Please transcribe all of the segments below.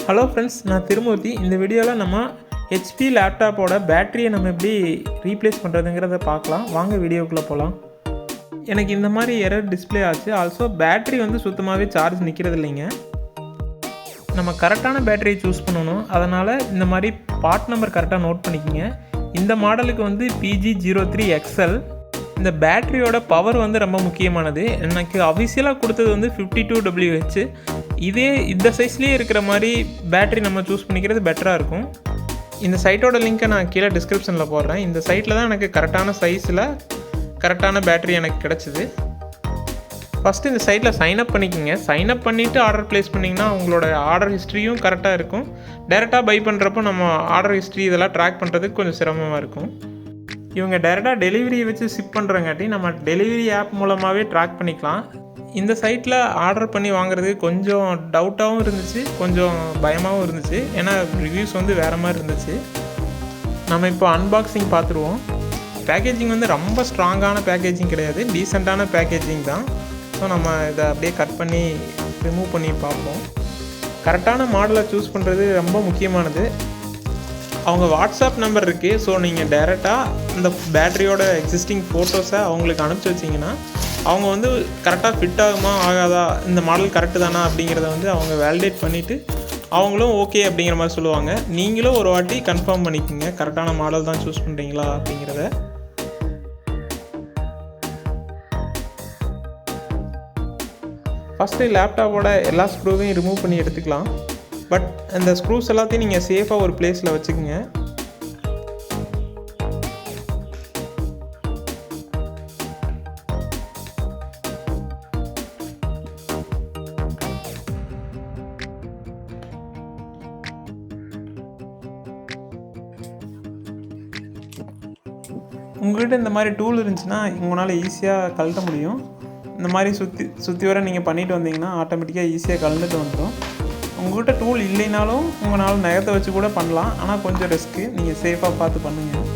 Hello friends, நான் திருமூர்த்தி. இந்த வீடியோவில் நம்ம ஹெச்பி லேப்டாப்போட பேட்டரியை நம்ம எப்படி ரீப்ளேஸ் பண்ணுறதுங்கிறத பார்க்கலாம். வாங்க வீடியோக்குள்ளே போகலாம். எனக்கு இந்த மாதிரி எரர் டிஸ்பிளே ஆச்சு. ஆல்சோ பேட்டரி வந்து சுத்தமாகவே சார்ஜ் நிற்கிறது இல்லைங்க. நம்ம கரெக்டான பேட்டரியை சூஸ் பண்ணணும். அதனால் இந்த மாதிரி பார்ட் நம்பர் கரெக்டாக நோட் பண்ணிக்கோங்க. இந்த மாடலுக்கு வந்து PG03XL. இந்த பேட்டரியோட பவர் வந்து ரொம்ப முக்கியமானது. எனக்கு அஃபிஷியலாக கொடுத்தது வந்து 52Wh. இந்த சைஸ்லேயே இருக்கிற மாதிரி பேட்டரி நம்ம சூஸ் பண்ணிக்கிறது பெட்டராக இருக்கும். இந்த சைட்டோட லிங்க்கை நான் கீழே டிஸ்கிரிப்ஷனில் போடுறேன். இந்த சைட்டில் தான் எனக்கு கரெக்டான சைஸில் கரெக்டான பேட்டரி எனக்கு கிடச்சிது. ஃபஸ்ட்டு இந்த சைட்டில் சைன்அப் பண்ணிக்கோங்க. சைன்அப் பண்ணிவிட்டு ஆர்டர் ப்ளேஸ் பண்ணிங்கன்னா உங்களோட ஆர்டர் ஹிஸ்ட்ரியும் கரெக்டாக இருக்கும். டேரெக்டாக பை பண்ணுறப்போ நம்ம ஆர்டர் ஹிஸ்ட்ரி இதெல்லாம் ட்ராக் பண்ணுறதுக்கு கொஞ்சம் சிரமமாக இருக்கும். இவங்க டேரெக்டாக டெலிவரியை வச்சு ஷிப் பண்ணுறங்காட்டி நம்ம டெலிவரி ஆப் மூலமாகவே ட்ராக் பண்ணிக்கலாம். இந்த சைட்டில் ஆர்டர் பண்ணி வாங்குறது கொஞ்சம் டவுட்டாகவும் இருந்துச்சு, கொஞ்சம் பயமாகவும் இருந்துச்சு. ஏன்னா ரிவ்யூஸ் வந்து வேறு மாதிரி இருந்துச்சு. நம்ம இப்போ அன்பாக்சிங் பார்த்துருவோம். பேக்கேஜிங் வந்து ரொம்ப ஸ்ட்ராங்கான பேக்கேஜிங் கிடையாது, டீசெண்டான பேக்கேஜிங் தான். ஸோ நம்ம இதை அப்படியே கட் பண்ணி ரிமூவ் பண்ணி பார்ப்போம். கரெக்டான மாடலை சூஸ் பண்ணுறது ரொம்ப முக்கியமானது. அவங்க வாட்ஸ்அப் நம்பர் இருக்குது. ஸோ நீங்கள் டைரெக்டாக இந்த பேட்டரியோட எக்ஸிஸ்டிங் ஃபோட்டோஸை அவங்களுக்கு அனுப்பிச்சி வச்சிங்கன்னா அவங்க வந்து கரெக்டாக ஃபிட் ஆகுமா ஆகாதா, இந்த மாடல் கரெக்டு தானா அப்படிங்கிறத வந்து அவங்க வேலிடேட் பண்ணிவிட்டு அவங்களும் ஓகே அப்படிங்கிற மாதிரி சொல்லுவாங்க. நீங்களும் ஒரு வாட்டி கன்ஃபார்ம் பண்ணிக்கோங்க கரெக்டான மாடல் தான் சூஸ் பண்ணுறீங்களா அப்படிங்கிறத. ஃபஸ்ட்டு லேப்டாப்போட எல்லா ஸ்க்ரூவையும் ரிமூவ் பண்ணி எடுத்துக்கலாம். பட் அந்த ஸ்க்ரூஸ் எல்லாத்தையும் நீங்கள் சேஃபாக ஒரு பிளேஸில் வச்சுக்கோங்க. உங்கள்கிட்ட இந்த மாதிரி டூல் இருந்துச்சுன்னா உங்களால் ஈஸியாக கழட்ட முடியும். இந்த மாதிரி சுற்றி வர நீங்கள் பண்ணிட்டு வந்தீங்கன்னா ஆட்டோமேட்டிக்காக ஈஸியாக கழந்துட்டு வந்துடும். உங்கள்கிட்ட டூல் இல்லைனாலும் உங்களால் நகத்தை வச்சு கூட பண்ணலாம். ஆனால் கொஞ்சம் ரிஸ்க்கு, நீங்கள் சேஃபாக பார்த்து பண்ணுங்கள்.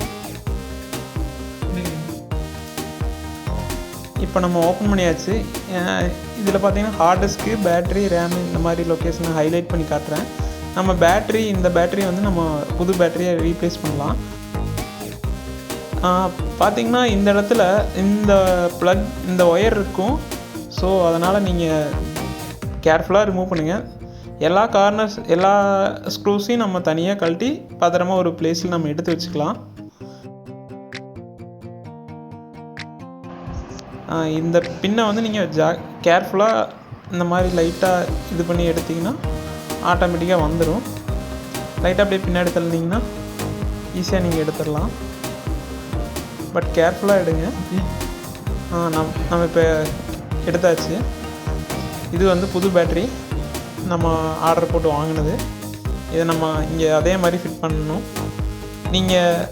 இப்போ நம்ம ஓப்பன் பண்ணியாச்சு. இதில் பார்த்தீங்கன்னா ஹார்ட் டிஸ்க்கு, பேட்ரி, ரேமு இந்த மாதிரி லொக்கேஷனை ஹைலைட் பண்ணி காட்டுறேன். நம்ம இந்த பேட்டரி வந்து நம்ம புது பேட்டரியை ரீப்ளேஸ் பண்ணலாம். பார்த்திங்கன்னா இந்த இடத்துல இந்த ஒயர் இருக்கும். ஸோ அதனால் நீங்கள் கேர்ஃபுல்லாக ரிமூவ் பண்ணுங்கள். எல்லா ஸ்க்ரூஸையும் நம்ம தனியாக கழட்டி பத்திரமா ஒரு பிளேஸில் நம்ம எடுத்து வச்சுக்கலாம். இந்த பின்னை வந்து நீங்கள் கேர்ஃபுல்லாக இந்த மாதிரி லைட்டாக இது பண்ணி எடுத்திங்கன்னா ஆட்டோமேட்டிக்காக வந்துடும். லைட்டாக அப்படியே பின்னாடி தள்ளினீங்கன்னா ஈஸியாக நீங்கள் எடுத்துடலாம். பட் கேர்ஃபுல்லாக எடுங்க. நம்ம இப்போ எடுத்தாச்சு. இது வந்து புது பேட்டரி நம்ம ஆர்டர் போட்டு வாங்கினது. இதை நம்ம இங்கே அதே மாதிரி ஃபிட் பண்ணணும். நீங்கள்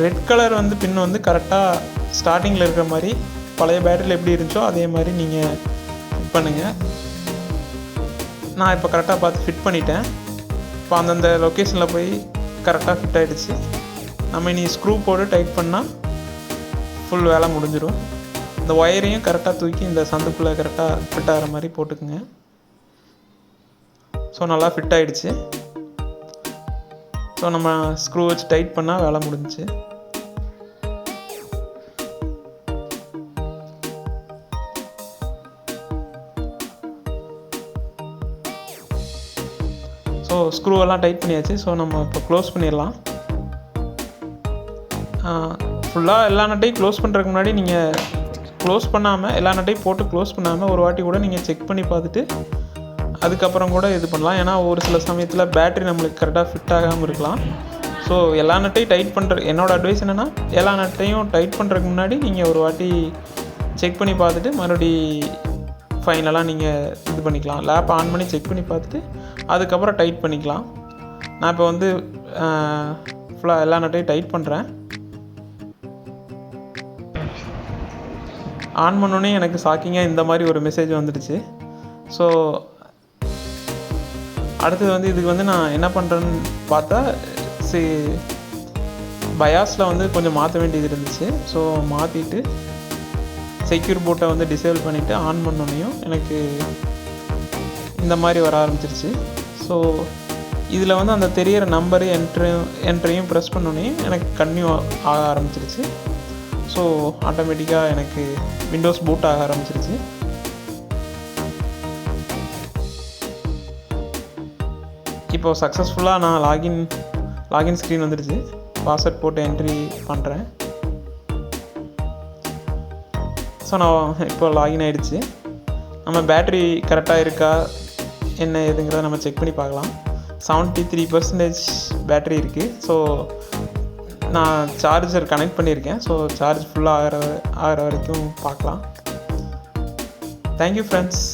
ரெட் கலர் வந்து பின் வந்து கரெக்டாக ஸ்டார்டிங்கில் இருக்கிற மாதிரி பழைய பேட்டரியில் எப்படி இருந்துச்சோ அதே மாதிரி நீங்கள் ஃபிட் பண்ணுங்கள். நான் இப்போ கரெக்டாக பார்த்து ஃபிட் பண்ணிட்டேன். இப்போ அந்தந்த லொக்கேஷனில் போய் கரெக்டாக ஃபிட் ஆகிடுச்சு. நம்ம இனி ஸ்க்ரூ போட்டு டைட் பண்ணால் ஃபுல் வேலை முடிஞ்சிடும். இந்த ஒயரையும் கரெக்டாக தூக்கி இந்த சந்துக்குள்ளே கரெக்டாக ஃபிட் ஆகிற மாதிரி போட்டுக்குங்க. ஸோ நல்லா ஃபிட் ஆகிடுச்சு. ஸோ நம்ம ஸ்க்ரூ வச்சு டைட் பண்ணால் வேலை முடிஞ்சிச்சு. ஸோ ஸ்க்ரூவெல்லாம் டைட் பண்ணியாச்சு. ஸோ நம்ம இப்போ க்ளோஸ் பண்ணிடலாம். ஃபுல்லாக எல்லா நட்டையும் க்ளோஸ் பண்ணுறதுக்கு முன்னாடி நீங்கள் க்ளோஸ் பண்ணாமல், எல்லா நட்டையும் போட்டு க்ளோஸ் பண்ணாமல் ஒரு வாட்டி கூட நீங்கள் செக் பண்ணி பார்த்துட்டு அதுக்கப்புறம் கூட இது பண்ணலாம். ஏன்னா ஒரு சில சமயத்தில் பேட்டரி நம்மளுக்கு கரெக்டாக ஃபிட் ஆகாமல் இருக்கலாம். ஸோ எல்லா நட்டையும் என்னோடய அட்வைஸ் என்னென்னா, எல்லா நட்டையும் டைட் பண்ணுறதுக்கு முன்னாடி நீங்கள் ஒரு வாட்டி செக் பண்ணி பார்த்துட்டு மறுபடி ஃபைனலாக நீங்கள் இது பண்ணிக்கலாம். லேப் ஆன் பண்ணி செக் பண்ணி பார்த்துட்டு அதுக்கப்புறம் டைட் பண்ணிக்கலாம். நான் இப்போ வந்து ஃபுல்லாக எல்லா நட்டையும் டைட் பண்ணுறேன். ஆன் பண்ணோன்னே எனக்கு ஷாக்கிங்காக இந்த மாதிரி ஒரு மெசேஜ் வந்துடுச்சு. ஸோ அடுத்தது வந்து இதுக்கு வந்து நான் என்ன பண்ணுறேன்னு பார்த்தா, பயாஸில் வந்து கொஞ்சம் மாற்ற வேண்டியது இருந்துச்சு. ஸோ மாற்றிட்டு செக்யூர் போட்டை வந்து டிசேபிள் பண்ணிவிட்டு ஆன் பண்ணோன்னையும் எனக்கு இந்த மாதிரி வர ஆரம்பிச்சிருச்சு. ஸோ இதில் வந்து அந்த தெரியிற நம்பரு என்ட்ரையும் ப்ரெஸ் பண்ணோன்னே எனக்கு கன்டினியூ ஆக ஆரம்பிச்சிருச்சு. ஸோ ஆட்டோமேட்டிக்காக எனக்கு விண்டோஸ் பூட் ஆக ஆரம்பிச்சிருச்சு. இப்போது சக்ஸஸ்ஃபுல்லாக நான் லாகின் ஸ்க்ரீன் வந்துடுச்சு. பாஸ்வேர்ட் போட்டு என்ட்ரி பண்ணுறேன். ஸோ நான் இப்போ லாகின் ஆகிடுச்சு. நம்ம பேட்ரி கரெக்டாக இருக்கா என்ன ஏதுங்கிறத நம்ம செக் பண்ணி பார்க்கலாம். 73% பேட்ரி இருக்குது. ஸோ நான் சார்ஜர் கனெக்ட் பண்ணியிருக்கேன். ஸோ சார்ஜ் ஃபுல்லாக ஆகிற வரைக்கும் பார்க்கலாம். Thank you friends.